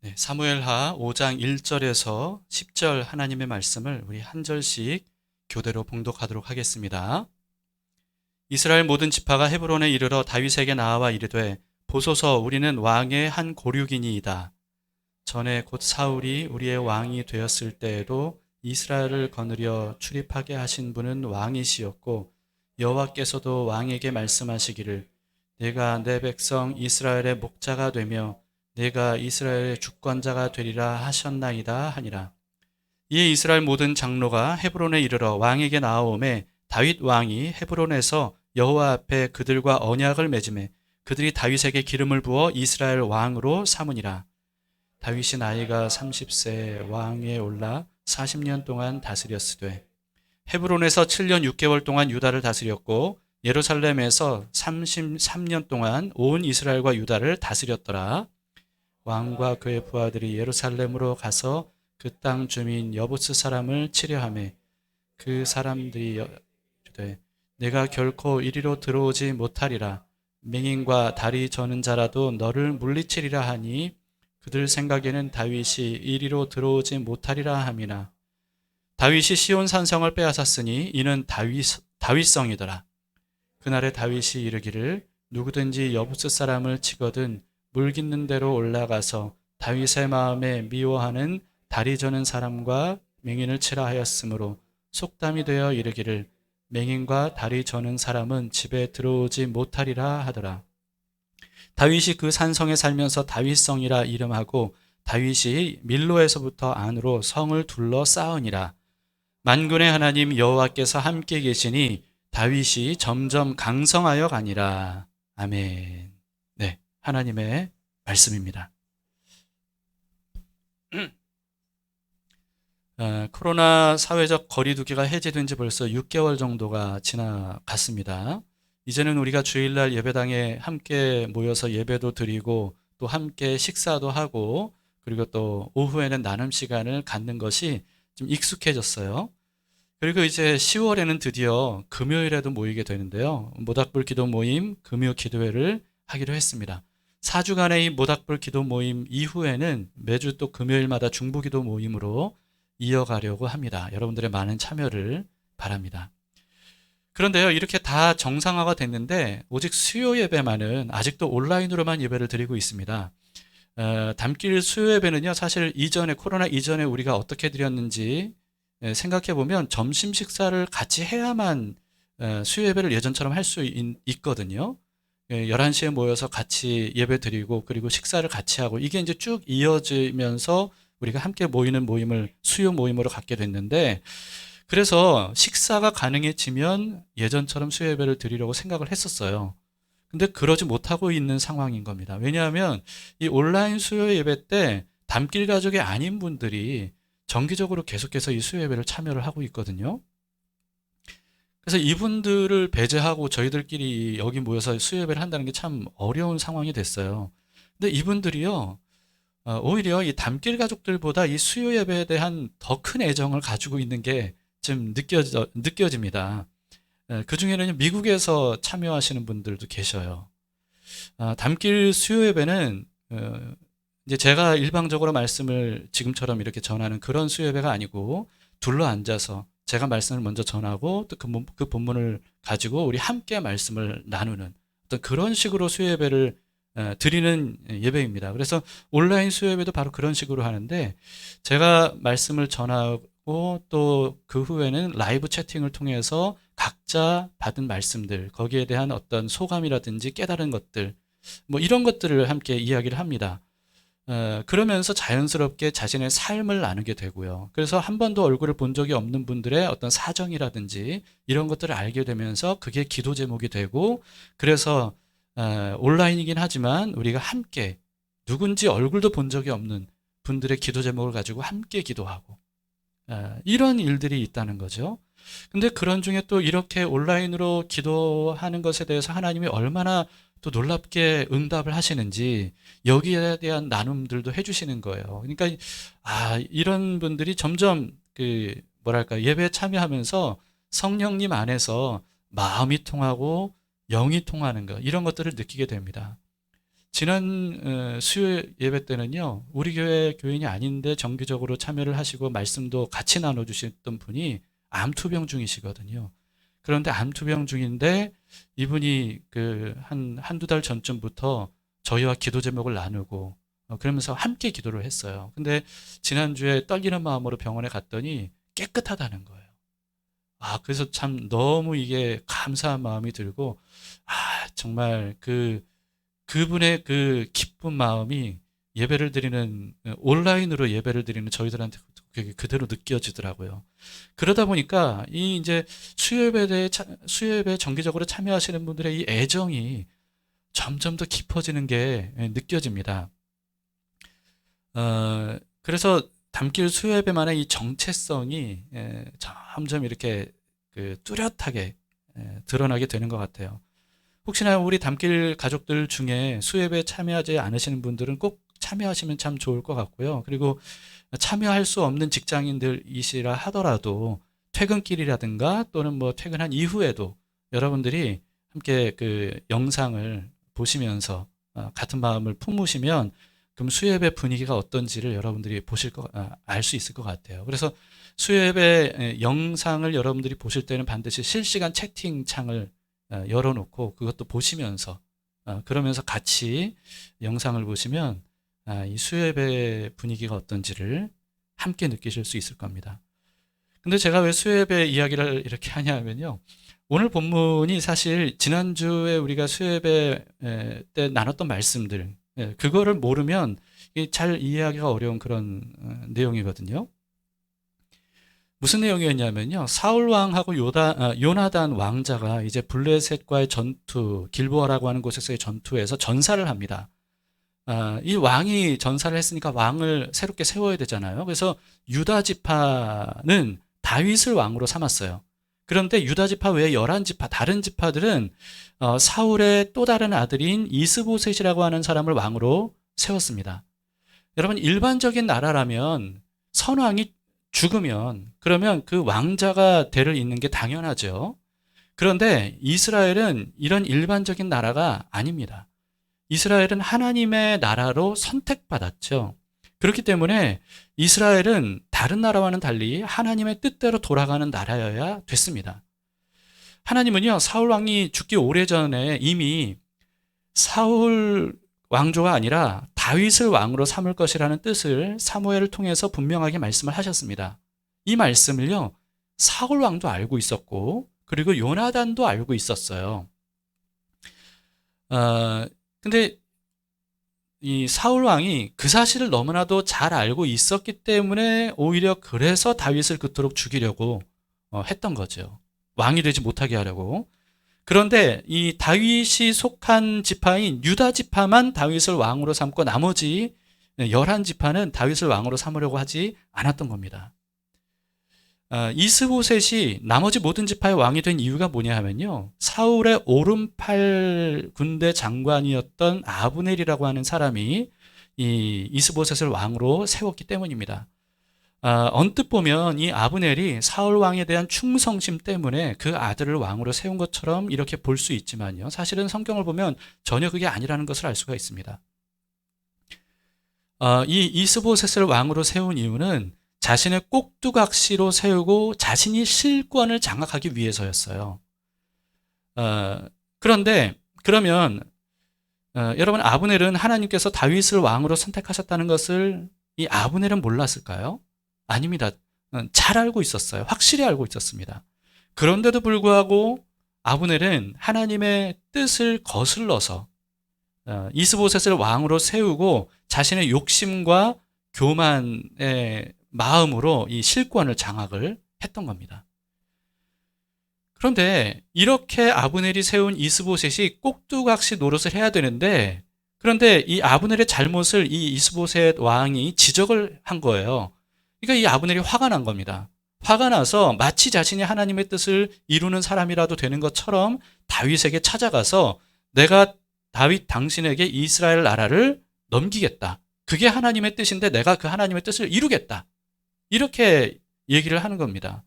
네, 사무엘하 5장 1절에서 10절 하나님의 말씀을 우리 한 절씩 교대로 봉독하도록 하겠습니다. 이스라엘 모든 지파가 헤브론에 이르러 다윗에게 나아와 이르되 보소서 우리는 왕의 한 고륙이니이다. 전에 곧 사울이 우리의 왕이 되었을 때에도 이스라엘을 거느려 출입하게 하신 분은 왕이시였고 여호와께서도 왕에게 말씀하시기를 내가 내 백성 이스라엘의 목자가 되며 내가 이스라엘의 주권자가 되리라 하셨나이다 하니라. 이에 이스라엘 모든 장로가 헤브론에 이르러 왕에게 나아오매 다윗 왕이 헤브론에서 여호와 앞에 그들과 언약을 맺음에 그들이 다윗에게 기름을 부어 이스라엘 왕으로 삼으니라. 다윗이 나이가 30세 왕에 올라 40년 동안 다스렸으되 헤브론에서 7년 6개월 동안 유다를 다스렸고 예루살렘에서 33년 동안 온 이스라엘과 유다를 다스렸더라. 왕과 그의 부하들이 예루살렘으로 가서 그 땅 주민 여부스 사람을 치려하며 그 사람들이 이르되 내가 결코 이리로 들어오지 못하리라. 맹인과 다리 저는 자라도 너를 물리치리라 하니 그들 생각에는 다윗이 이리로 들어오지 못하리라 함이나 다윗이 시온 산성을 빼앗았으니 이는 다윗성이더라. 그날에 다윗이 이르기를 누구든지 여부스 사람을 치거든 물 깃는 대로 올라가서 다윗의 마음에 미워하는 다리 저는 사람과 맹인을 치라 하였으므로 속담이 되어 이르기를 맹인과 다리 저는 사람은 집에 들어오지 못하리라 하더라. 다윗이 그 산성에 살면서 다윗성이라 이름하고 다윗이 밀로에서부터 안으로 성을 둘러 쌓으니라. 만군의 하나님 여호와께서 함께 계시니 다윗이 점점 강성하여 가니라. 아멘. 네, 하나님의 말씀입니다. 코로나 사회적 거리두기가 해제된 지 벌써 6개월 정도가 지나갔습니다. 이제는 우리가 주일날 예배당에 함께 모여서 예배도 드리고 또 함께 식사도 하고 그리고 또 오후에는 나눔 시간을 갖는 것이 좀 익숙해졌어요. 그리고 이제 10월에는 드디어 금요일에도 모이게 되는데요. 모닥불 기도 모임, 금요 기도회를 하기로 했습니다. 4주간의 이 모닥불 기도 모임 이후에는 매주 또 금요일마다 중보 기도 모임으로 이어가려고 합니다. 여러분들의 많은 참여를 바랍니다. 그런데요, 이렇게 다 정상화가 됐는데 오직 수요 예배만은 아직도 온라인으로만 예배를 드리고 있습니다. 담길 수요 예배는요, 사실 이전에 코로나 이전에 우리가 어떻게 드렸는지 생각해 보면 점심 식사를 같이 해야만 수요 예배를 예전처럼 할 수 있거든요. 11시에 모여서 같이 예배 드리고 그리고 식사를 같이 하고 이게 이제 쭉 이어지면서 우리가 함께 모이는 모임을 수요 모임으로 갖게 됐는데 그래서 식사가 가능해지면 예전처럼 수요 예배를 드리려고 생각을 했었어요. 근데 그러지 못하고 있는 상황인 겁니다. 왜냐하면 이 온라인 수요 예배 때 담길 가족이 아닌 분들이 정기적으로 계속해서 이 수요 예배를 참여를 하고 있거든요. 그래서 이분들을 배제하고 저희들끼리 여기 모여서 수요 예배를 한다는 게 참 어려운 상황이 됐어요. 근데 이분들이요, 오히려 이 담길 가족들보다 이 수요 예배에 대한 더 큰 애정을 가지고 있는 게 좀 느껴집니다. 그 중에는 미국에서 참여하시는 분들도 계셔요. 담길 수요 예배는 이제 제가 일방적으로 말씀을 지금처럼 이렇게 전하는 그런 수요 예배가 아니고 둘러 앉아서 제가 말씀을 먼저 전하고 또 그 본문을 가지고 우리 함께 말씀을 나누는 어떤 그런 식으로 수요 예배를 드리는 예배입니다. 그래서 온라인 수요 예배도 바로 그런 식으로 하는데 제가 말씀을 전하고 또 그 후에는 라이브 채팅을 통해서 각자 받은 말씀들 거기에 대한 어떤 소감이라든지 깨달은 것들 뭐 이런 것들을 함께 이야기를 합니다. 그러면서 자연스럽게 자신의 삶을 나누게 되고요. 그래서 한 번도 얼굴을 본 적이 없는 분들의 어떤 사정이라든지 이런 것들을 알게 되면서 그게 기도 제목이 되고 그래서 온라인이긴 하지만 우리가 함께 누군지 얼굴도 본 적이 없는 분들의 기도 제목을 가지고 함께 기도하고 이런 일들이 있다는 거죠. 근데 그런 중에 또 이렇게 온라인으로 기도하는 것에 대해서 하나님이 얼마나 또 놀랍게 응답을 하시는지 여기에 대한 나눔들도 해주시는 거예요. 그러니까 이런 분들이 점점 그 뭐랄까 예배에 참여하면서 성령님 안에서 마음이 통하고 영이 통하는 것 이런 것들을 느끼게 됩니다. 지난 수요 예배 때는요, 우리 교회 교인이 아닌데 정기적으로 참여를 하시고 말씀도 같이 나눠주셨던 분이 암투병 중이시거든요. 그런데 암투병 중인데 이분이 한두 달 전쯤부터 저희와 기도 제목을 나누고 그러면서 함께 기도를 했어요. 근데 지난주에 떨리는 마음으로 병원에 갔더니 깨끗하다는 거예요. 그래서 참 너무 이게 감사한 마음이 들고, 정말 그분의 그 기쁜 마음이 예배를 드리는, 온라인으로 예배를 드리는 저희들한테 그대로 느껴지더라고요. 그러다 보니까 이 이제 수요예배 정기적으로 참여하시는 분들의 이 애정이 점점 더 깊어지는 게 느껴집니다. 그래서 담길 수요예배만의 이 정체성이 점점 이렇게 뚜렷하게 드러나게 되는 것 같아요. 혹시나 우리 담길 가족들 중에 수요예배에 참여하지 않으시는 분들은 꼭 참여하시면 참 좋을 것 같고요. 그리고 참여할 수 없는 직장인들이시라 하더라도 퇴근길이라든가 또는 뭐 퇴근한 이후에도 여러분들이 함께 영상을 보시면서 같은 마음을 품으시면 그럼 수요예배 분위기가 어떤지를 여러분들이 알 수 있을 것 같아요. 그래서 수요예배 영상을 여러분들이 보실 때는 반드시 실시간 채팅창을 열어놓고 그것도 보시면서 그러면서 같이 영상을 보시면 이 수요예배 분위기가 어떤지를 함께 느끼실 수 있을 겁니다. 근데 제가 왜 수요예배 이야기를 이렇게 하냐면요, 오늘 본문이 사실 지난주에 우리가 수요예배 때 나눴던 말씀들, 그거를 모르면 잘 이해하기가 어려운 그런 내용이거든요. 무슨 내용이었냐면요, 사울 왕하고 요나단 왕자가 이제 블레셋과의 전투, 길보아라고 하는 곳에서의 전투에서 전사를 합니다. 이 왕이 전사를 했으니까 왕을 새롭게 세워야 되잖아요. 그래서 유다 지파는 다윗을 왕으로 삼았어요. 그런데 유다 지파 외에 11지파, 다른 지파들은 사울의 또 다른 아들인 이스보셋이라고 하는 사람을 왕으로 세웠습니다. 여러분, 일반적인 나라라면 선왕이 죽으면 그러면 그 왕자가 대를 잇는 게 당연하죠. 그런데 이스라엘은 이런 일반적인 나라가 아닙니다. 이스라엘은 하나님의 나라로 선택받았죠. 그렇기 때문에 이스라엘은 다른 나라와는 달리 하나님의 뜻대로 돌아가는 나라여야 됐습니다. 하나님은요, 사울 왕이 죽기 오래전에 이미 사울 왕조가 아니라 다윗을 왕으로 삼을 것이라는 뜻을 사무엘을 통해서 분명하게 말씀을 하셨습니다. 이 말씀을요, 사울 왕도 알고 있었고 그리고 요나단도 알고 있었어요. 근데 이 사울 왕이 그 사실을 너무나도 잘 알고 있었기 때문에 오히려 그래서 다윗을 그토록 죽이려고 했던 거죠. 왕이 되지 못하게 하려고. 그런데 이 다윗이 속한 지파인 유다 지파만 다윗을 왕으로 삼고 나머지 11지파는 다윗을 왕으로 삼으려고 하지 않았던 겁니다. 이스보셋이 나머지 모든 지파의 왕이 된 이유가 뭐냐 하면요, 사울의 오른팔 군대 장관이었던 아브넬이라고 하는 사람이 이 이스보셋을 왕으로 세웠기 때문입니다. 언뜻 보면 이 아브넬이 사울 왕에 대한 충성심 때문에 그 아들을 왕으로 세운 것처럼 이렇게 볼 수 있지만요, 사실은 성경을 보면 전혀 그게 아니라는 것을 알 수가 있습니다. 이 이스보셋을 왕으로 세운 이유는 자신의 꼭두각시로 세우고 자신이 실권을 장악하기 위해서였어요. 그런데 그러면 여러분, 아브넬은 하나님께서 다윗을 왕으로 선택하셨다는 것을 이 아브넬은 몰랐을까요? 아닙니다. 잘 알고 있었어요. 확실히 알고 있었습니다. 그런데도 불구하고 아브넬은 하나님의 뜻을 거슬러서 이스보셋을 왕으로 세우고 자신의 욕심과 교만의 마음으로 이 실권을 장악을 했던 겁니다. 그런데 이렇게 아브넬이 세운 이스보셋이 꼭두각시 노릇을 해야 되는데, 그런데 이 아브넬의 잘못을 이 이스보셋 왕이 지적을 한 거예요. 그러니까 이 아브넬이 화가 난 겁니다. 화가 나서 마치 자신이 하나님의 뜻을 이루는 사람이라도 되는 것처럼 다윗에게 찾아가서 내가 다윗 당신에게 이스라엘 나라를 넘기겠다. 그게 하나님의 뜻인데 내가 그 하나님의 뜻을 이루겠다. 이렇게 얘기를 하는 겁니다.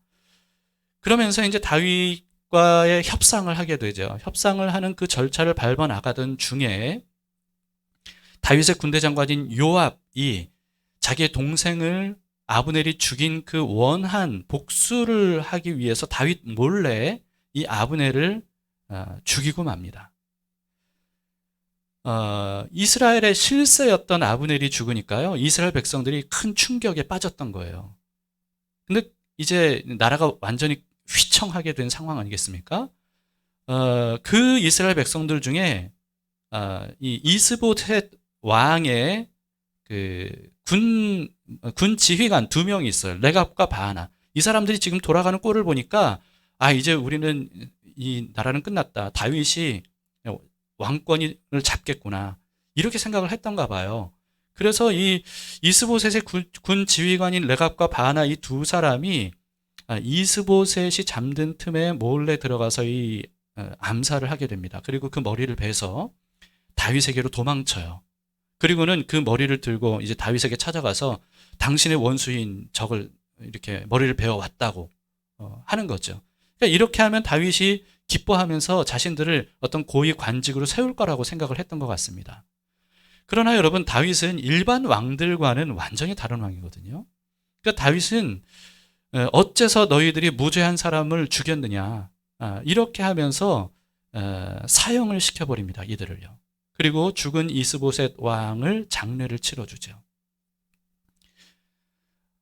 그러면서 이제 다윗과의 협상을 하게 되죠. 협상을 하는 그 절차를 밟아 나가던 중에 다윗의 군대 장관인 요압이 자기의 동생을 아브넬이 죽인 그 원한 복수를 하기 위해서 다윗 몰래 이 아브넬을 죽이고 맙니다. 이스라엘의 실세였던 아브넬이 죽으니까요, 이스라엘 백성들이 큰 충격에 빠졌던 거예요. 근데 이제 나라가 완전히 휘청하게 된 상황 아니겠습니까? 그 이스라엘 백성들 중에 이 이스보셋 왕의 그 군 지휘관 2명이 있어요. 레갑과 바하나. 이 사람들이 지금 돌아가는 꼴을 보니까 이제 우리는 이 나라는 끝났다. 다윗이 왕권을 잡겠구나. 이렇게 생각을 했던가 봐요. 그래서 이 이스보셋의 군 지휘관인 레갑과 바하나 이 두 사람이 이스보셋이 잠든 틈에 몰래 들어가서 이 암살을 하게 됩니다. 그리고 그 머리를 베서 다윗에게로 도망쳐요. 그리고는 그 머리를 들고 이제 다윗에게 찾아가서 당신의 원수인 적을 이렇게 머리를 베어 왔다고 하는 거죠. 그러니까 이렇게 하면 다윗이 기뻐하면서 자신들을 어떤 고위 관직으로 세울 거라고 생각을 했던 것 같습니다. 그러나 여러분, 다윗은 일반 왕들과는 완전히 다른 왕이거든요. 그러니까 다윗은 어째서 너희들이 무죄한 사람을 죽였느냐, 이렇게 하면서 사형을 시켜버립니다. 이들을요. 그리고 죽은 이스보셋 왕을 장례를 치러주죠.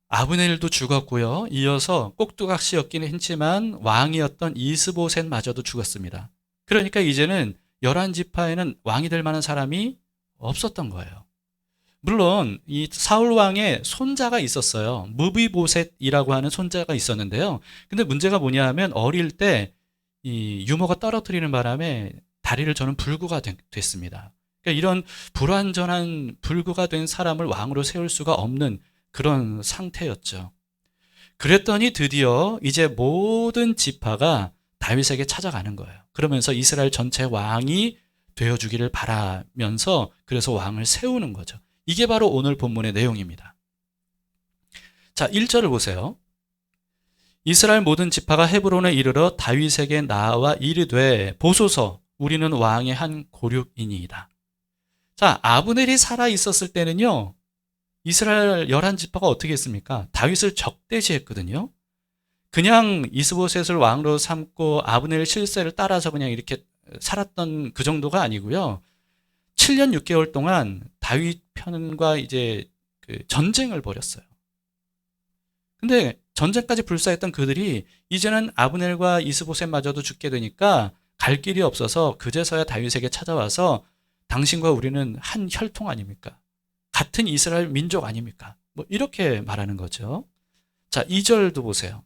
아브넬도 죽었고요. 이어서 꼭두각시였기는 했지만 왕이었던 이스보셋마저도 죽었습니다. 그러니까 이제는 11지파에는 왕이 될 만한 사람이 없었던 거예요. 물론 이 사울 왕의 손자가 있었어요. 무비보셋이라고 하는 손자가 있었는데요. 근데 문제가 뭐냐 하면 어릴 때 이 유모가 떨어뜨리는 바람에 다리를 저는 불구가 됐습니다. 그러니까 이런 불완전한 불구가 된 사람을 왕으로 세울 수가 없는 그런 상태였죠. 그랬더니 드디어 이제 모든 지파가 다윗에게 찾아가는 거예요. 그러면서 이스라엘 전체 왕이 되어주기를 바라면서 그래서 왕을 세우는 거죠. 이게 바로 오늘 본문의 내용입니다. 자, 1절을 보세요. 이스라엘 모든 지파가 헤브론에 이르러 다윗에게 나와 이르되 보소서 우리는 왕의 한 고륙이니이다. 자, 아브넬이 살아 있었을 때는요, 이스라엘 11지파가 어떻게 했습니까? 다윗을 적대시했거든요. 그냥 이스보셋을 왕으로 삼고 아브넬 실세를 따라서 그냥 이렇게 살았던 그 정도가 아니고요. 7년 6개월 동안 다윗 편과 이제 그 전쟁을 벌였어요. 근데 전쟁까지 불사했던 그들이 이제는 아브넬과 이스보셋마저도 죽게 되니까 갈 길이 없어서 그제서야 다윗에게 찾아와서 당신과 우리는 한 혈통 아닙니까? 같은 이스라엘 민족 아닙니까? 뭐 이렇게 말하는 거죠. 자, 2절도 보세요.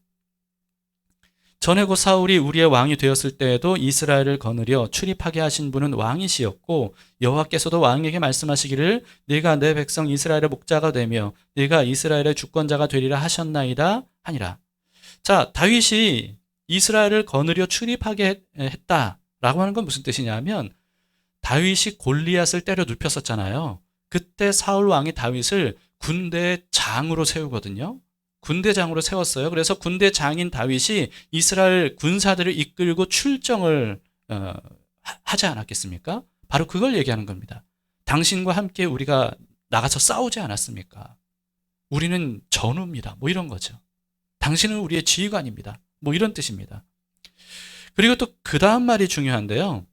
전에 곧 사울이 우리의 왕이 되었을 때에도 이스라엘을 거느려 출입하게 하신 분은 왕이시였고 여호와께서도 왕에게 말씀하시기를 네가 내 백성 이스라엘의 목자가 되며 네가 이스라엘의 주권자가 되리라 하셨나이다 하니라. 자, 다윗이 이스라엘을 거느려 출입하게 했다라고 하는 건 무슨 뜻이냐면 다윗이 골리앗을 때려 눕혔었잖아요. 그때 사울 왕이 다윗을 군대 장으로 세우거든요. 군대장으로 세웠어요. 그래서 군대장인 다윗이 이스라엘 군사들을 이끌고 출정을 하지 않았겠습니까? 바로 그걸 얘기하는 겁니다. 당신과 함께 우리가 나가서 싸우지 않았습니까? 우리는 전우입니다. 뭐 이런 거죠. 당신은 우리의 지휘관입니다. 뭐 이런 뜻입니다. 그리고 또 그 다음 말이 중요한데요.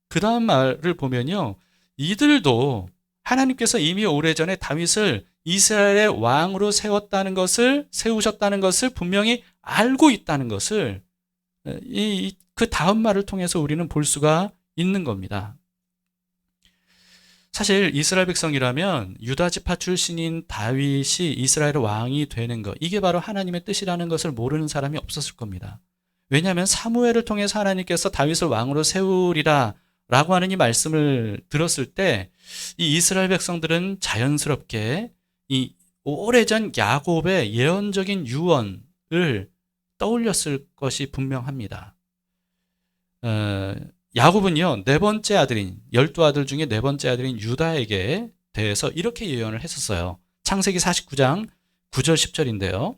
그 다음 말을 보면요. 이들도 하나님께서 이미 오래전에 다윗을 이스라엘의 왕으로 세우셨다는 것을 분명히 알고 있다는 것을 그 다음 말을 통해서 우리는 볼 수가 있는 겁니다. 사실 이스라엘 백성이라면 유다 지파 출신인 다윗이 이스라엘의 왕이 되는 것, 이게 바로 하나님의 뜻이라는 것을 모르는 사람이 없었을 겁니다. 왜냐하면 사무엘을 통해서 하나님께서 다윗을 왕으로 세우리라 라고 하는 이 말씀을 들었을 때 이 이스라엘 백성들은 자연스럽게 이 오래전 야곱의 예언적인 유언을 떠올렸을 것이 분명합니다. 야곱은요, 12아들 중에 4번째 아들인 유다에게 대해서 이렇게 예언을 했었어요. 창세기 49장 9절 10절인데요.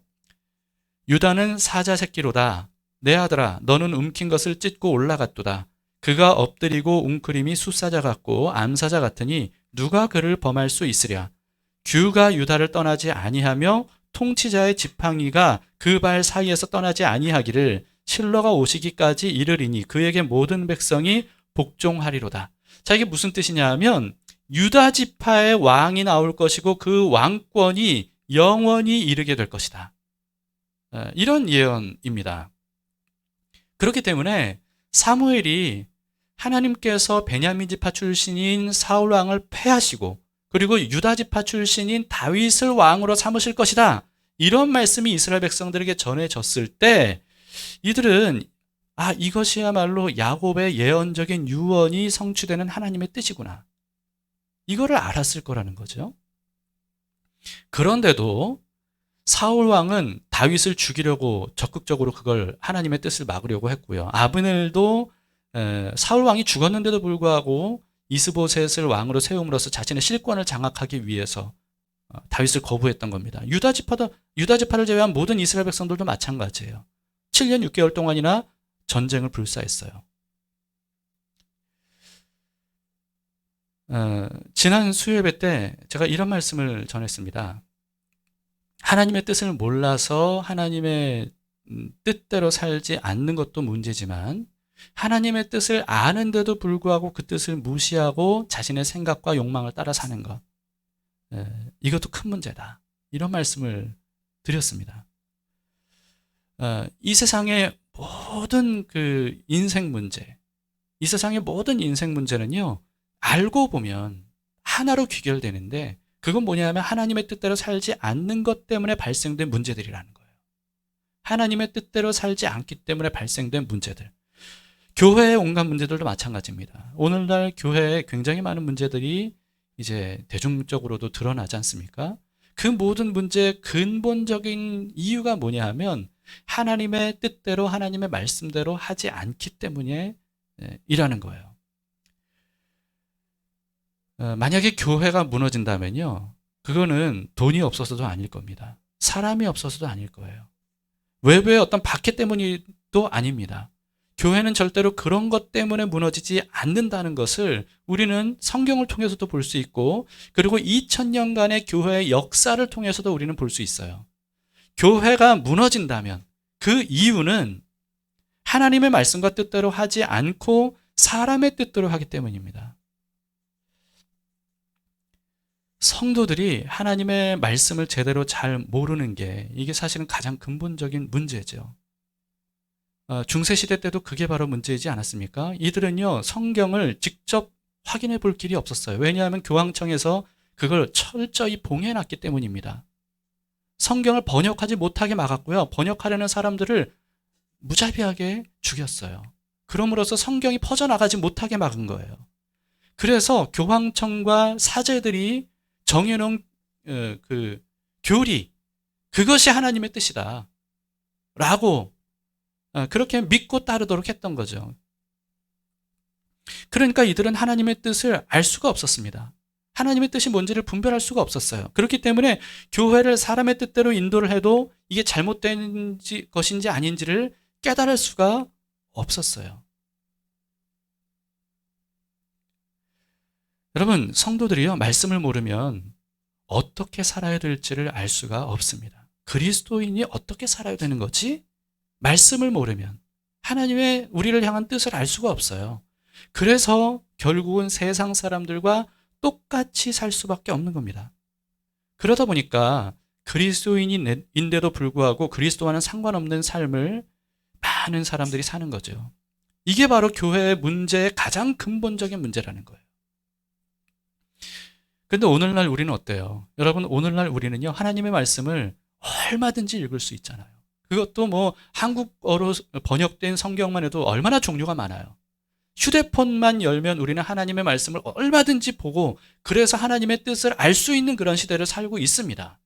유다는 사자 새끼로다. 내 아들아, 너는 움킨 것을 찢고 올라갔도다. 그가 엎드리고 웅크림이 숫사자 같고 암사자 같으니 누가 그를 범할 수 있으랴. 규가 유다를 떠나지 아니하며 통치자의 지팡이가 그 발 사이에서 떠나지 아니하기를 실로가 오시기까지 이르리니 그에게 모든 백성이 복종하리로다. 자, 이게 무슨 뜻이냐 하면 유다 지파의 왕이 나올 것이고 그 왕권이 영원히 이르게 될 것이다. 이런 예언입니다. 그렇기 때문에 사무엘이 하나님께서 베냐민 지파 출신인 사울 왕을 패하시고 그리고 유다 지파 출신인 다윗을 왕으로 삼으실 것이다. 이런 말씀이 이스라엘 백성들에게 전해졌을 때 이들은 이것이야말로 야곱의 예언적인 유언이 성취되는 하나님의 뜻이구나. 이거를 알았을 거라는 거죠. 그런데도 사울 왕은 다윗을 죽이려고 적극적으로 그걸 하나님의 뜻을 막으려고 했고요. 아브넬도 사울 왕이 죽었는데도 불구하고 이스보셋을 왕으로 세움으로써 자신의 실권을 장악하기 위해서 다윗을 거부했던 겁니다. 유다 지파를 제외한 모든 이스라엘 백성들도 마찬가지예요. 7년 6개월 동안이나 전쟁을 불사했어요. 지난 수요예배 때 제가 이런 말씀을 전했습니다. 하나님의 뜻을 몰라서 하나님의 뜻대로 살지 않는 것도 문제지만 하나님의 뜻을 아는데도 불구하고 그 뜻을 무시하고 자신의 생각과 욕망을 따라 사는 것, 이것도 큰 문제다. 이런 말씀을 드렸습니다. 이 세상의 모든 그 인생 문제, 이 세상의 모든 인생 문제는요, 알고 보면 하나로 귀결되는데 그건 뭐냐면 하나님의 뜻대로 살지 않는 것 때문에 발생된 문제들이라는 거예요. 하나님의 뜻대로 살지 않기 때문에 발생된 문제들. 교회의 온갖 문제들도 마찬가지입니다. 오늘날 교회에 굉장히 많은 문제들이 이제 대중적으로도 드러나지 않습니까? 그 모든 문제의 근본적인 이유가 뭐냐 하면 하나님의 뜻대로 하나님의 말씀대로 하지 않기 때문에 이라는 거예요. 만약에 교회가 무너진다면요, 그거는 돈이 없어서도 아닐 겁니다. 사람이 없어서도 아닐 거예요. 외부의 어떤 박해 때문도 아닙니다. 교회는 절대로 그런 것 때문에 무너지지 않는다는 것을 우리는 성경을 통해서도 볼 수 있고, 그리고 2000년간의 교회의 역사를 통해서도 우리는 볼 수 있어요. 교회가 무너진다면 그 이유는 하나님의 말씀과 뜻대로 하지 않고 사람의 뜻대로 하기 때문입니다. 성도들이 하나님의 말씀을 제대로 잘 모르는 게 이게 사실은 가장 근본적인 문제죠. 중세시대 때도 그게 바로 문제이지 않았습니까? 이들은요, 성경을 직접 확인해 볼 길이 없었어요. 왜냐하면 교황청에서 그걸 철저히 봉해놨기 때문입니다. 성경을 번역하지 못하게 막았고요. 번역하려는 사람들을 무자비하게 죽였어요. 그럼으로써 성경이 퍼져나가지 못하게 막은 거예요. 그래서 교황청과 사제들이 정해놓은 그 교리, 그것이 하나님의 뜻이다 라고 그렇게 믿고 따르도록 했던 거죠. 그러니까 이들은 하나님의 뜻을 알 수가 없었습니다. 하나님의 뜻이 뭔지를 분별할 수가 없었어요. 그렇기 때문에 교회를 사람의 뜻대로 인도를 해도 이게 잘못된 것인지 아닌지를 깨달을 수가 없었어요. 여러분, 성도들이요, 말씀을 모르면 어떻게 살아야 될지를 알 수가 없습니다. 그리스도인이 어떻게 살아야 되는 거지? 말씀을 모르면 하나님의 우리를 향한 뜻을 알 수가 없어요. 그래서 결국은 세상 사람들과 똑같이 살 수밖에 없는 겁니다. 그러다 보니까 그리스도인인데도 불구하고 그리스도와는 상관없는 삶을 많은 사람들이 사는 거죠. 이게 바로 교회의 문제의 가장 근본적인 문제라는 거예요. 근데 오늘날 우리는 어때요? 여러분, 오늘날 우리는요, 하나님의 말씀을 얼마든지 읽을 수 있잖아요. 그것도 뭐 한국어로 번역된 성경만 해도 얼마나 종류가 많아요. 휴대폰만 열면 우리는 하나님의 말씀을 얼마든지 보고 그래서 하나님의 뜻을 알 수 있는 그런 시대를 살고 있습니다.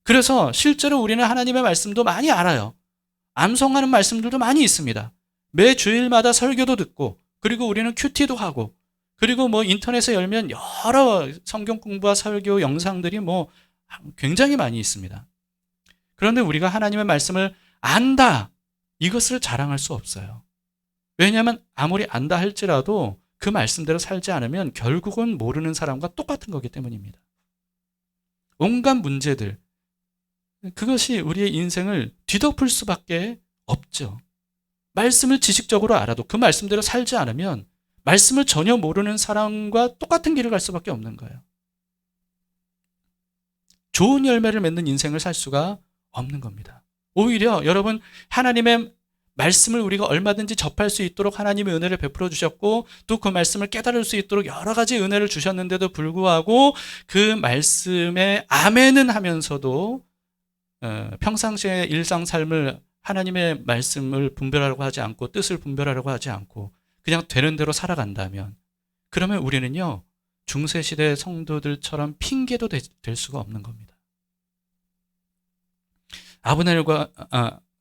그래서 실제로 우리는 하나님의 말씀도 많이 알아요. 암송하는 말씀들도 많이 있습니다. 매 주일마다 설교도 듣고, 그리고 우리는 큐티도 하고, 그리고 뭐 인터넷에 열면 여러 성경 공부와 설교 영상들이 뭐 굉장히 많이 있습니다. 그런데 우리가 하나님의 말씀을 안다, 이것을 자랑할 수 없어요. 왜냐하면 아무리 안다 할지라도 그 말씀대로 살지 않으면 결국은 모르는 사람과 똑같은 거기 때문입니다. 온갖 문제들, 그것이 우리의 인생을 뒤덮을 수밖에 없죠. 말씀을 지식적으로 알아도 그 말씀대로 살지 않으면 말씀을 전혀 모르는 사람과 똑같은 길을 갈 수밖에 없는 거예요. 좋은 열매를 맺는 인생을 살 수가 없는 겁니다. 오히려 여러분, 하나님의 말씀을 우리가 얼마든지 접할 수 있도록 하나님의 은혜를 베풀어 주셨고 또 그 말씀을 깨달을 수 있도록 여러 가지 은혜를 주셨는데도 불구하고 그 말씀에 아멘은 하면서도 평상시의 일상 삶을 하나님의 말씀을 분별하려고 하지 않고 뜻을 분별하려고 하지 않고 그냥 되는 대로 살아간다면, 그러면 우리는요 중세시대 성도들처럼 핑계도 될 수가 없는 겁니다.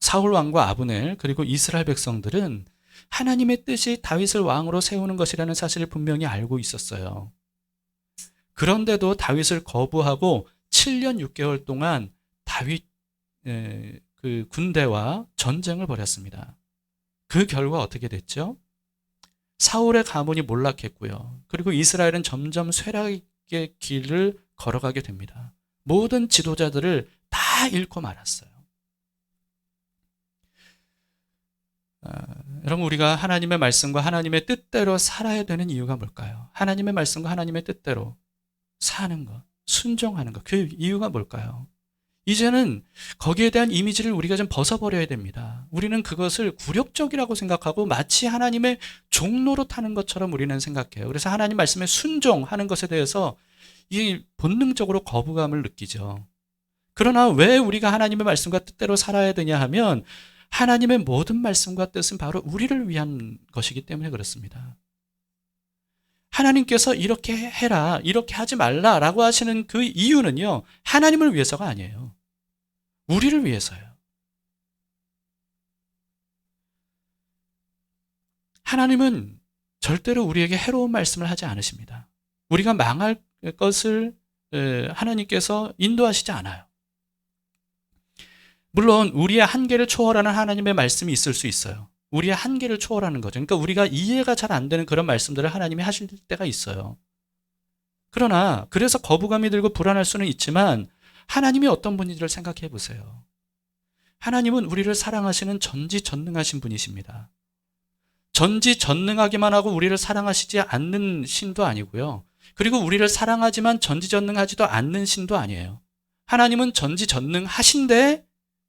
사울 왕과 아브넬 그리고 이스라엘 백성들은 하나님의 뜻이 다윗을 왕으로 세우는 것이라는 사실을 분명히 알고 있었어요. 그런데도 다윗을 거부하고 7년 6개월 동안 다윗 그 군대와 전쟁을 벌였습니다. 그 결과 어떻게 됐죠? 사울의 가문이 몰락했고요. 그리고 이스라엘은 점점 쇠락의 길을 걸어가게 됩니다. 모든 지도자들을 다 잃고 말았어요. 여러분, 우리가 하나님의 말씀과 하나님의 뜻대로 살아야 되는 이유가 뭘까요? 하나님의 말씀과 하나님의 뜻대로 사는 것, 순종하는 것, 그 이유가 뭘까요? 이제는 거기에 대한 이미지를 우리가 좀 벗어버려야 됩니다. 우리는 그것을 굴욕적이라고 생각하고 마치 하나님의 종노릇하는 것처럼 우리는 생각해요. 그래서 하나님 말씀에 순종하는 것에 대해서 이 본능적으로 거부감을 느끼죠. 그러나 왜 우리가 하나님의 말씀과 뜻대로 살아야 되냐 하면 하나님의 모든 말씀과 뜻은 바로 우리를 위한 것이기 때문에 그렇습니다. 하나님께서 이렇게 해라, 이렇게 하지 말라라고 하시는 그 이유는요, 하나님을 위해서가 아니에요. 우리를 위해서요. 하나님은 절대로 우리에게 해로운 말씀을 하지 않으십니다. 우리가 망할 것을 하나님께서 인도하시지 않아요. 물론 우리의 한계를 초월하는 하나님의 말씀이 있을 수 있어요. 우리의 한계를 초월하는 거죠. 그러니까 우리가 이해가 잘 안 되는 그런 말씀들을 하나님이 하실 때가 있어요. 그러나 그래서 거부감이 들고 불안할 수는 있지만 하나님이 어떤 분인지를 생각해 보세요. 하나님은 우리를 사랑하시는 전지전능하신 분이십니다. 전지전능하기만 하고 우리를 사랑하시지 않는 신도 아니고요. 그리고 우리를 사랑하지만 전지전능하지도 않는 신도 아니에요. 하나님은 전지전능하신데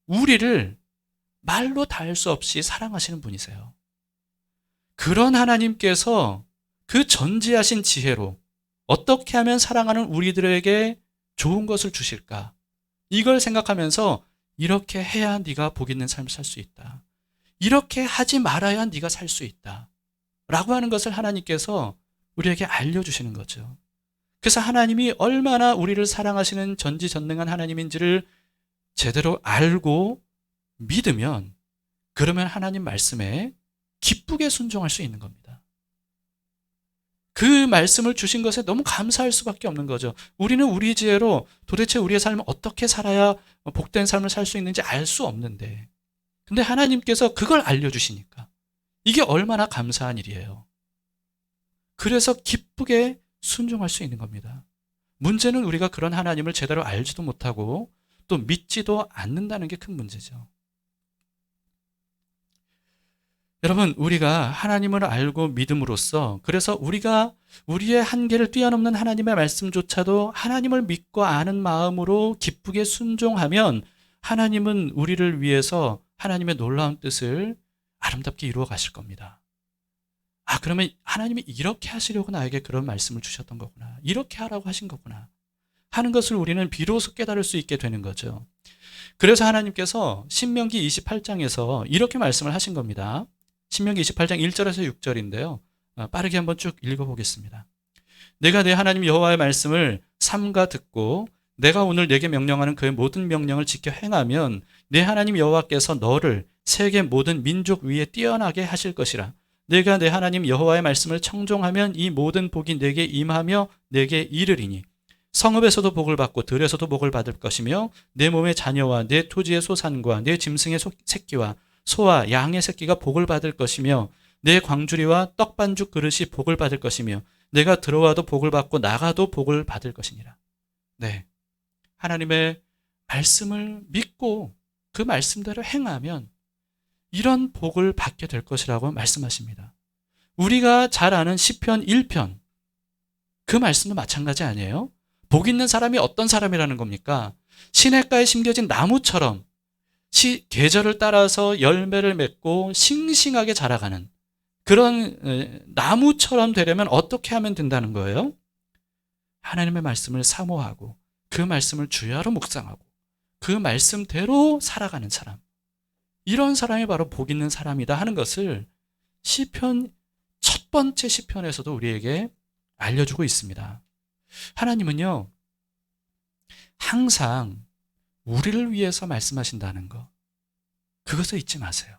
우리를 말로 닿을 수 없이 사랑하시는 분이세요. 그런 하나님께서 그 전지하신 지혜로 어떻게 하면 사랑하는 우리들에게 좋은 것을 주실까? 이걸 생각하면서 이렇게 해야 네가 복 있는 삶을 살 수 있다. 이렇게 하지 말아야 네가 살 수 있다. 라고 하는 것을 하나님께서 우리에게 알려주시는 거죠. 그래서 하나님이 얼마나 우리를 사랑하시는 전지전능한 하나님인지를 제대로 알고 믿으면 그러면 하나님 말씀에 기쁘게 순종할 수 있는 겁니다. 그 말씀을 주신 것에 너무 감사할 수밖에 없는 거죠. 우리는 우리 지혜로 도대체 우리의 삶을 어떻게 살아야 복된 삶을 살 수 있는지 알 수 없는데, 근데 하나님께서 그걸 알려주시니까 이게 얼마나 감사한 일이에요. 그래서 기쁘게 순종할 수 있는 겁니다. 문제는 우리가 그런 하나님을 제대로 알지도 못하고 또 믿지도 않는다는 게 큰 문제죠. 여러분, 우리가 하나님을 알고 믿음으로써, 그래서 우리가 우리의 한계를 뛰어넘는 하나님의 말씀조차도 하나님을 믿고 아는 마음으로 기쁘게 순종하면 하나님은 우리를 위해서 하나님의 놀라운 뜻을 아름답게 이루어 가실 겁니다. 아, 그러면 하나님이 이렇게 하시려고 나에게 그런 말씀을 주셨던 거구나. 이렇게 하라고 하신 거구나. 하는 것을 우리는 비로소 깨달을 수 있게 되는 거죠. 그래서 하나님께서 신명기 28장에서 이렇게 말씀을 하신 겁니다. 신명기 28장 1절에서 6절인데요. 빠르게 한번 쭉 읽어보겠습니다. 내가 내 하나님 여호와의 말씀을 삼가 듣고 내가 오늘 내게 명령하는 그의 모든 명령을 지켜 행하면 내 하나님 여호와께서 너를 세계 모든 민족 위에 뛰어나게 하실 것이라. 내가 내 하나님 여호와의 말씀을 청종하면 이 모든 복이 내게 임하며 내게 이르리니 성읍에서도 복을 받고 들에서도 복을 받을 것이며 내 몸의 자녀와 내 토지의 소산과 내 짐승의 새끼와 소와 양의 새끼가 복을 받을 것이며 내 광주리와 떡반죽 그릇이 복을 받을 것이며 내가 들어와도 복을 받고 나가도 복을 받을 것이니라. 네, 하나님의 말씀을 믿고 그 말씀대로 행하면 이런 복을 받게 될 것이라고 말씀하십니다. 우리가 잘 아는 시편 1편, 그 말씀도 마찬가지 아니에요? 복 있는 사람이 어떤 사람이라는 겁니까? 시냇가에 심겨진 나무처럼 계절을 따라서 열매를 맺고 싱싱하게 자라가는 그런 나무처럼 되려면 어떻게 하면 된다는 거예요? 하나님의 말씀을 사모하고 그 말씀을 주야로 묵상하고 그 말씀대로 살아가는 사람, 이런 사람이 바로 복 있는 사람이다 하는 것을 시편 첫 번째 시편에서도 우리에게 알려주고 있습니다. 하나님은요, 항상 우리를 위해서 말씀하신다는 것, 그것을 잊지 마세요.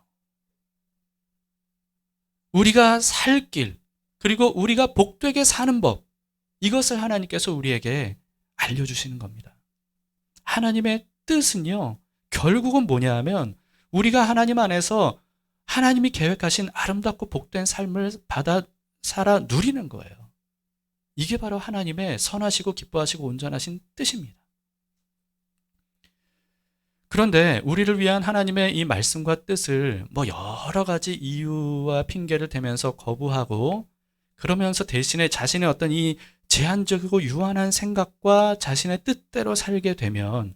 우리가 살 길, 그리고 우리가 복되게 사는 법, 이것을 하나님께서 우리에게 알려주시는 겁니다. 하나님의 뜻은요, 결국은 뭐냐 하면 우리가 하나님 안에서 하나님이 계획하신 아름답고 복된 삶을 받아 살아 누리는 거예요. 이게 바로 하나님의 선하시고 기뻐하시고 온전하신 뜻입니다. 그런데 우리를 위한 하나님의 이 말씀과 뜻을 여러 가지 이유와 핑계를 대면서 거부하고, 그러면서 대신에 자신의 어떤 이 제한적이고 유한한 생각과 자신의 뜻대로 살게 되면,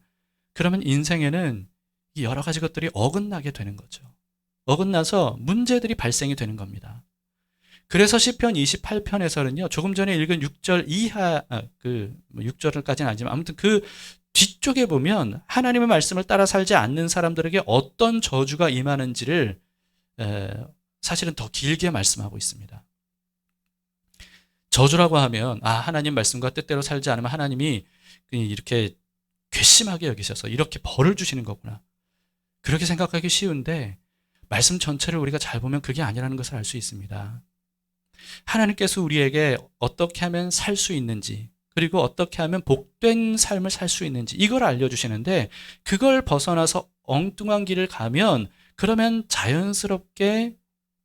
그러면 인생에는 이 여러 가지 것들이 어긋나게 되는 거죠. 어긋나서 문제들이 발생이 되는 겁니다. 그래서 시편 28편에서는요, 조금 전에 읽은 6절 이하, 6절까지는 아니지만 아무튼 그 뒤쪽에 보면 하나님의 말씀을 따라 살지 않는 사람들에게 어떤 저주가 임하는지를 사실은 더 길게 말씀하고 있습니다. 저주라고 하면 하나님 말씀과 뜻대로 살지 않으면 하나님이 이렇게 괘씸하게 여기셔서 이렇게 벌을 주시는 거구나, 그렇게 생각하기 쉬운데 말씀 전체를 우리가 잘 보면 그게 아니라는 것을 알 수 있습니다. 하나님께서 우리에게 어떻게 하면 살 수 있는지, 그리고 어떻게 하면 복된 삶을 살 수 있는지 이걸 알려주시는데, 그걸 벗어나서 엉뚱한 길을 가면 그러면 자연스럽게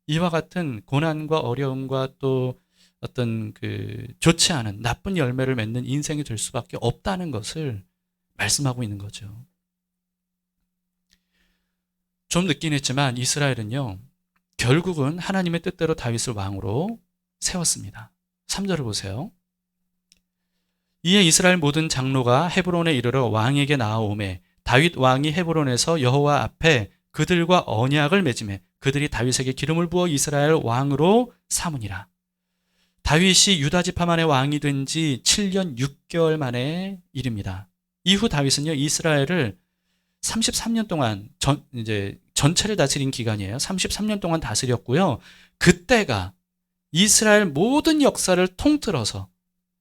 이와 같은 고난과 어려움과 또 어떤 좋지 않은 나쁜 열매를 맺는 인생이 될 수밖에 없다는 것을 말씀하고 있는 거죠. 좀 늦긴 했지만 이스라엘은요, 결국은 하나님의 뜻대로 다윗을 왕으로 세웠습니다. 3절을 보세요. 이에 이스라엘 모든 장로가 헤브론에 이르러 왕에게 나아오매 다윗 왕이 헤브론에서 여호와 앞에 그들과 언약을 맺으매 그들이 다윗에게 기름을 부어 이스라엘 왕으로 삼으니라. 다윗이 유다 지파만의 왕이 된 지 7년 6개월 만의 일입니다. 이후 다윗은요, 이스라엘을 33년 동안 전체를 다스린 기간이에요. 33년 동안 다스렸고요. 그때가 이스라엘 모든 역사를 통틀어서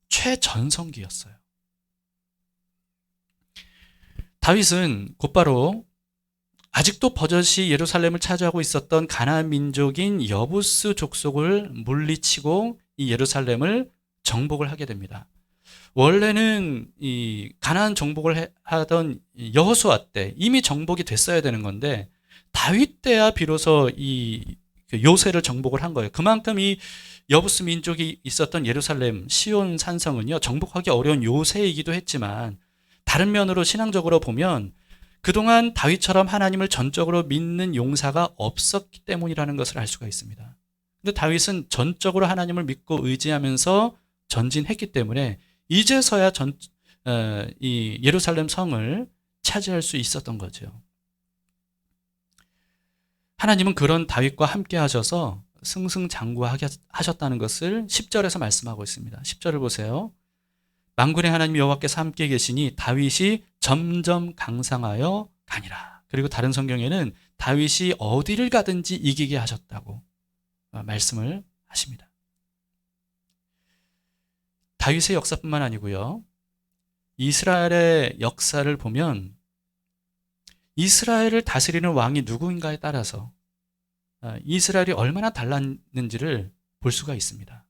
최전성기였어요. 다윗은 곧바로 아직도 버젓이 예루살렘을 차지하고 있었던 가나안 민족인 여부스 족속을 물리치고 이 예루살렘을 정복을 하게 됩니다. 원래는 이 가나안 정복을 하던 여호수아 때 이미 정복이 됐어야 되는 건데 다윗 때야 비로소 이 요새를 정복을 한 거예요. 그만큼 이 여부스 민족이 있었던 예루살렘 시온 산성은요, 정복하기 어려운 요새이기도 했지만 다른 면으로 신앙적으로 보면 그동안 다윗처럼 하나님을 전적으로 믿는 용사가 없었기 때문이라는 것을 알 수가 있습니다. 근데 다윗은 전적으로 하나님을 믿고 의지하면서 전진했기 때문에 이제서야 이 예루살렘 성을 차지할 수 있었던 거죠. 하나님은 그런 다윗과 함께 하셔서 승승장구하셨다는 것을 10절에서 말씀하고 있습니다. 10절을 보세요. 만군의 하나님 여호와께서 함께 계시니 다윗이 점점 강상하여 가니라. 그리고 다른 성경에는 다윗이 어디를 가든지 이기게 하셨다고 말씀을 하십니다. 다윗의 역사뿐만 아니고요, 이스라엘의 역사를 보면 이스라엘을 다스리는 왕이 누구인가에 따라서 이스라엘이 얼마나 달랐는지를 볼 수가 있습니다.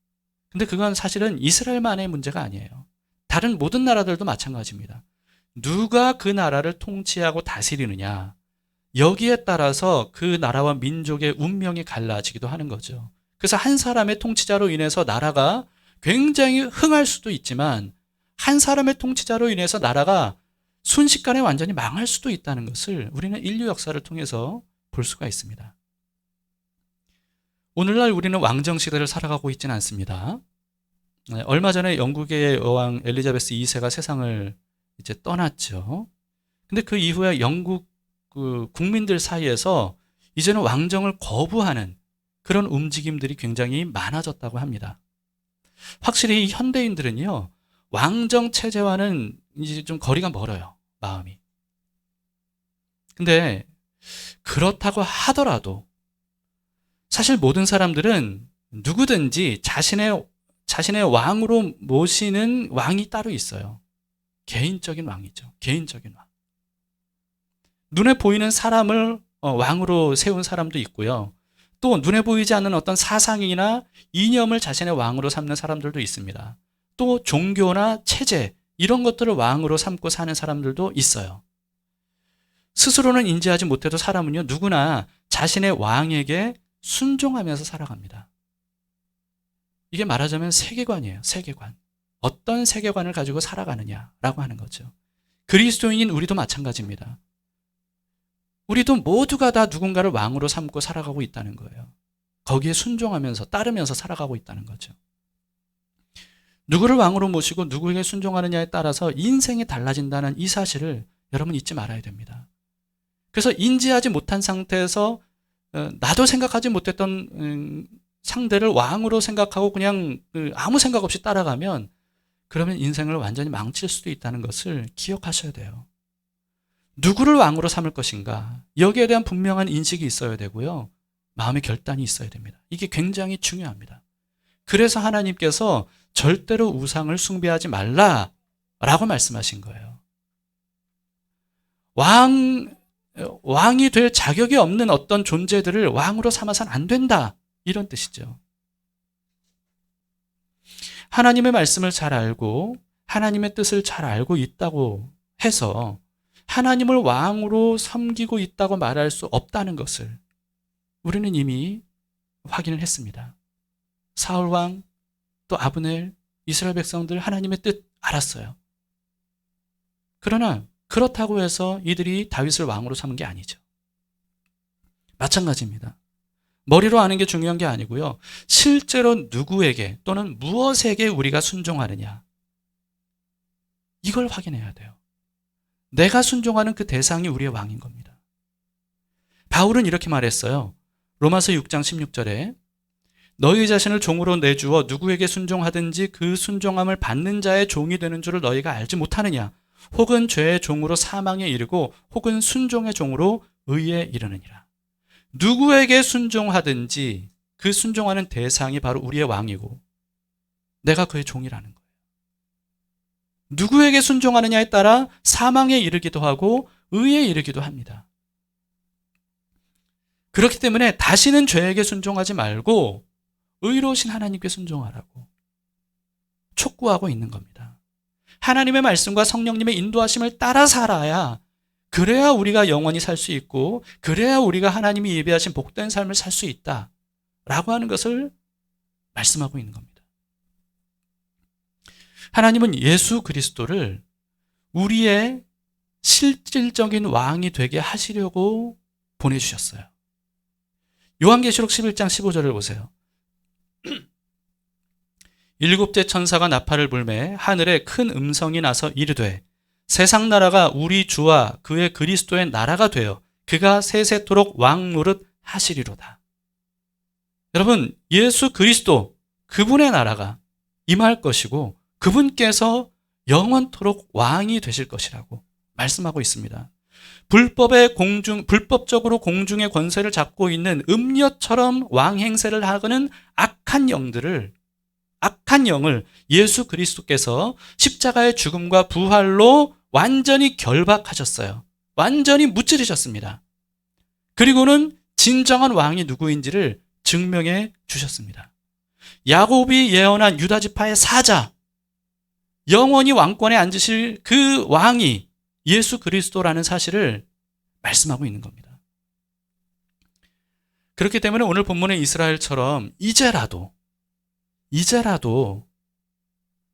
근데 그건 사실은 이스라엘만의 문제가 아니에요. 다른 모든 나라들도 마찬가지입니다. 누가 그 나라를 통치하고 다스리느냐, 여기에 따라서 그 나라와 민족의 운명이 갈라지기도 하는 거죠. 그래서 한 사람의 통치자로 인해서 나라가 굉장히 흥할 수도 있지만 한 사람의 통치자로 인해서 나라가 순식간에 완전히 망할 수도 있다는 것을 우리는 인류 역사를 통해서 볼 수가 있습니다. 오늘날 우리는 왕정 시대를 살아가고 있지는 않습니다. 얼마 전에 영국의 여왕 엘리자베스 2세가 세상을 이제 떠났죠. 근데 그 이후에 영국 국민들 사이에서 이제는 왕정을 거부하는 그런 움직임들이 굉장히 많아졌다고 합니다. 확실히 이 현대인들은요, 왕정 체제와는 이제 좀 거리가 멀어요, 마음이. 근데 그렇다고 하더라도 사실 모든 사람들은 누구든지 자신의 왕으로 모시는 왕이 따로 있어요. 개인적인 왕이죠. 개인적인 왕. 눈에 보이는 사람을 왕으로 세운 사람도 있고요. 또 눈에 보이지 않는 어떤 사상이나 이념을 자신의 왕으로 삼는 사람들도 있습니다. 또 종교나 체제 이런 것들을 왕으로 삼고 사는 사람들도 있어요. 스스로는 인지하지 못해도 사람은요, 누구나 자신의 왕에게 순종하면서 살아갑니다. 이게 말하자면 세계관이에요. 세계관. 어떤 세계관을 가지고 살아가느냐라고 하는 거죠. 그리스도인인 우리도 마찬가지입니다. 우리도 모두가 다 누군가를 왕으로 삼고 살아가고 있다는 거예요. 거기에 순종하면서 따르면서 살아가고 있다는 거죠. 누구를 왕으로 모시고 누구에게 순종하느냐에 따라서 인생이 달라진다는 이 사실을 여러분 잊지 말아야 됩니다. 그래서 인지하지 못한 상태에서 나도 생각하지 못했던 상대를 왕으로 생각하고 그냥 아무 생각 없이 따라가면 그러면 인생을 완전히 망칠 수도 있다는 것을 기억하셔야 돼요. 누구를 왕으로 삼을 것인가? 여기에 대한 분명한 인식이 있어야 되고요. 마음의 결단이 있어야 됩니다. 이게 굉장히 중요합니다. 그래서 하나님께서 절대로 우상을 숭배하지 말라라고 말씀하신 거예요. 왕이 될 자격이 없는 어떤 존재들을 왕으로 삼아서는 안 된다. 이런 뜻이죠. 하나님의 말씀을 잘 알고 하나님의 뜻을 잘 알고 있다고 해서 하나님을 왕으로 섬기고 있다고 말할 수 없다는 것을 우리는 이미 확인을 했습니다. 사울 왕, 또 아브넬, 이스라엘 백성들 하나님의 뜻 알았어요. 그러나 그렇다고 해서 이들이 다윗을 왕으로 삼은 게 아니죠. 마찬가지입니다. 머리로 아는 게 중요한 게 아니고요. 실제로 누구에게 또는 무엇에게 우리가 순종하느냐. 이걸 확인해야 돼요. 내가 순종하는 그 대상이 우리의 왕인 겁니다. 바울은 이렇게 말했어요. 로마서 6장 16절에 너희 자신을 종으로 내주어 누구에게 순종하든지 그 순종함을 받는 자의 종이 되는 줄을 너희가 알지 못하느냐. 혹은 죄의 종으로 사망에 이르고 혹은 순종의 종으로 의에 이르느니라. 누구에게 순종하든지 그 순종하는 대상이 바로 우리의 왕이고 내가 그의 종이라는 거예요. 누구에게 순종하느냐에 따라 사망에 이르기도 하고 의에 이르기도 합니다. 그렇기 때문에 다시는 죄에게 순종하지 말고 의로우신 하나님께 순종하라고 촉구하고 있는 겁니다. 하나님의 말씀과 성령님의 인도하심을 따라 살아야 그래야 우리가 영원히 살 수 있고 그래야 우리가 하나님이 예배하신 복된 삶을 살 수 있다라고 하는 것을 말씀하고 있는 겁니다. 하나님은 예수 그리스도를 우리의 실질적인 왕이 되게 하시려고 보내주셨어요. 요한계시록 11장 15절을 보세요. 일곱째 천사가 나팔을 불매 하늘에 큰 음성이 나서 이르되 세상 나라가 우리 주와 그의 그리스도의 나라가 되어 그가 세세토록 왕 노릇 하시리로다. 여러분, 예수 그리스도 그분의 나라가 임할 것이고 그분께서 영원토록 왕이 되실 것이라고 말씀하고 있습니다. 불법적으로 공중의 권세를 잡고 있는 음녀처럼 왕 행세를 하는 악한 영을 예수 그리스도께서 십자가의 죽음과 부활로 완전히 결박하셨어요. 완전히 무찌르셨습니다. 그리고는 진정한 왕이 누구인지를 증명해 주셨습니다. 야곱이 예언한 유다 지파의 사자, 영원히 왕권에 앉으실 그 왕이 예수 그리스도라는 사실을 말씀하고 있는 겁니다. 그렇기 때문에 오늘 본문의 이스라엘처럼 이제라도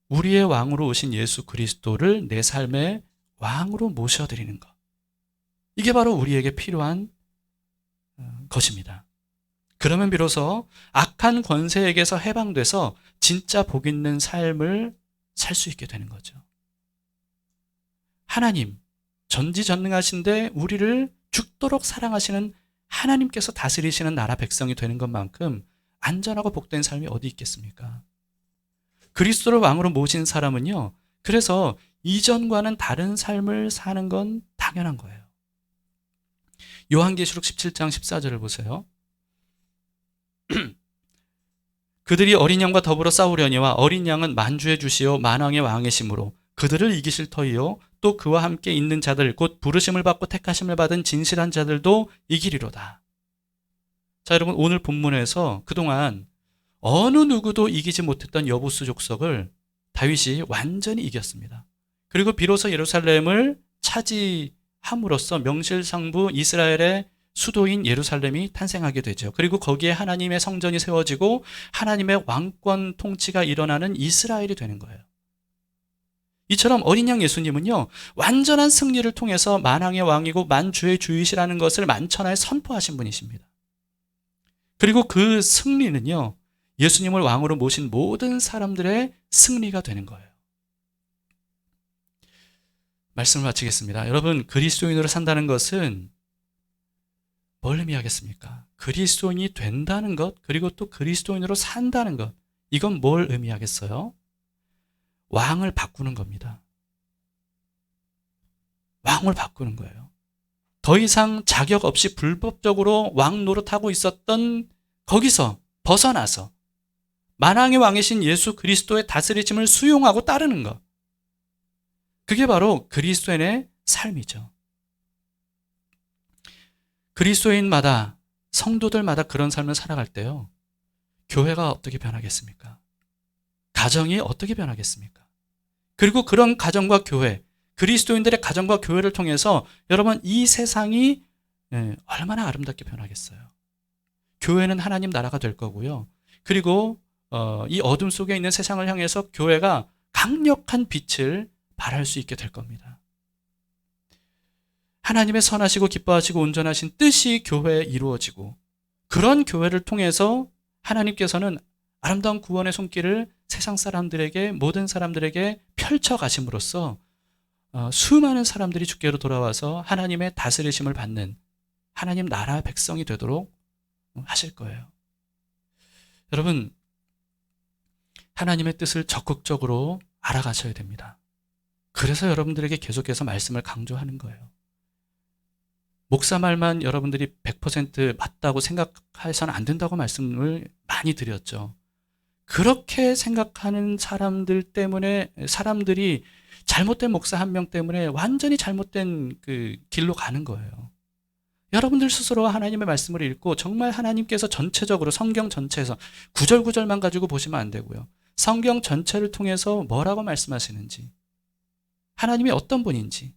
우리의 왕으로 오신 예수 그리스도를 내 삶의 왕으로 모셔드리는 것. 이게 바로 우리에게 필요한 것입니다. 그러면 비로소 악한 권세에게서 해방돼서 진짜 복 있는 삶을 살 수 있게 되는 거죠. 하나님, 전지전능하신데 우리를 죽도록 사랑하시는 하나님께서 다스리시는 나라 백성이 되는 것만큼 안전하고 복된 삶이 어디 있겠습니까? 그리스도를 왕으로 모신 사람은요, 그래서 이전과는 다른 삶을 사는 건 당연한 거예요. 요한계시록 17장 14절을 보세요. 그들이 어린 양과 더불어 싸우려니와 어린 양은 만주의 주시요 만왕의 왕이시므로 그들을 이기실 터이요 또 그와 함께 있는 자들 곧 부르심을 받고 택하심을 받은 진실한 자들도 이기리로다. 자, 여러분, 오늘 본문에서 그동안 어느 누구도 이기지 못했던 여부스 족속을 다윗이 완전히 이겼습니다. 그리고 비로소 예루살렘을 차지함으로써 명실상부 이스라엘의 수도인 예루살렘이 탄생하게 되죠. 그리고 거기에 하나님의 성전이 세워지고 하나님의 왕권 통치가 일어나는 이스라엘이 되는 거예요. 이처럼 어린 양 예수님은요, 완전한 승리를 통해서 만왕의 왕이고 만주의 주이시라는 것을 만천하에 선포하신 분이십니다. 그리고 그 승리는요, 예수님을 왕으로 모신 모든 사람들의 승리가 되는 거예요. 말씀을 마치겠습니다. 여러분, 그리스도인으로 산다는 것은 뭘 의미하겠습니까? 그리스도인이 된다는 것, 그리고 또 그리스도인으로 산다는 것, 이건 뭘 의미하겠어요? 왕을 바꾸는 겁니다. 왕을 바꾸는 거예요. 더 이상 자격 없이 불법적으로 왕 노릇하고 있었던 거기서 벗어나서 만왕의 왕이신 예수 그리스도의 다스리심을 수용하고 따르는 것. 그게 바로 그리스도인의 삶이죠. 그리스도인마다, 성도들마다 그런 삶을 살아갈 때요, 교회가 어떻게 변하겠습니까? 가정이 어떻게 변하겠습니까? 그리고 그런 가정과 교회, 그리스도인들의 가정과 교회를 통해서 여러분, 이 세상이 얼마나 아름답게 변하겠어요. 교회는 하나님 나라가 될 거고요. 그리고 이 어둠 속에 있는 세상을 향해서 교회가 강력한 빛을 발할 수 있게 될 겁니다. 하나님의 선하시고 기뻐하시고 온전하신 뜻이 교회에 이루어지고, 그런 교회를 통해서 하나님께서는 아름다운 구원의 손길을 세상 사람들에게, 모든 사람들에게 펼쳐 가심으로써 수많은 사람들이 주께로 돌아와서 하나님의 다스리심을 받는 하나님 나라 백성이 되도록 하실 거예요. 여러분, 하나님의 뜻을 적극적으로 알아가셔야 됩니다. 그래서 여러분들에게 계속해서 말씀을 강조하는 거예요. 목사 말만 여러분들이 100% 맞다고 생각해서는 안 된다고 말씀을 많이 드렸죠. 그렇게 생각하는 사람들 때문에, 사람들이 잘못된 목사 한 명 때문에 완전히 잘못된 그 길로 가는 거예요. 여러분들 스스로 하나님의 말씀을 읽고 정말 하나님께서 전체적으로 성경 전체에서 구절구절만 가지고 보시면 안 되고요. 성경 전체를 통해서 뭐라고 말씀하시는지, 하나님이 어떤 분인지,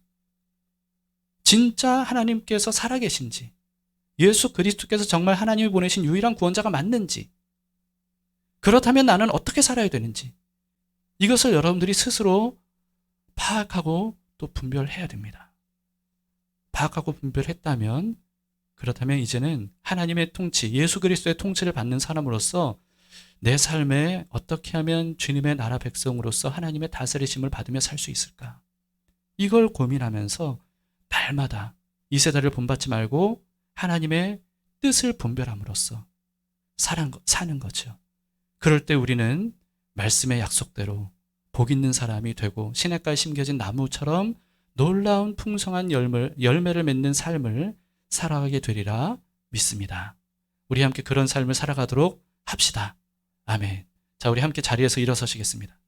진짜 하나님께서 살아계신지, 예수 그리스도께서 정말 하나님이 보내신 유일한 구원자가 맞는지, 그렇다면 나는 어떻게 살아야 되는지, 이것을 여러분들이 스스로 파악하고 또 분별해야 됩니다. 파악하고 분별했다면, 그렇다면 이제는 하나님의 통치, 예수 그리스도의 통치를 받는 사람으로서 내 삶에 어떻게 하면 주님의 나라 백성으로서 하나님의 다스리심을 받으며 살 수 있을까? 이걸 고민하면서 날마다 이 세대를 본받지 말고 하나님의 뜻을 분별함으로써 사는 거죠. 그럴 때 우리는 말씀의 약속대로 복 있는 사람이 되고 시냇가에 심겨진 나무처럼 놀라운 풍성한 열매를 맺는 삶을 살아가게 되리라 믿습니다. 우리 함께 그런 삶을 살아가도록 합시다. 아멘. 자, 우리 함께 자리에서 일어서시겠습니다.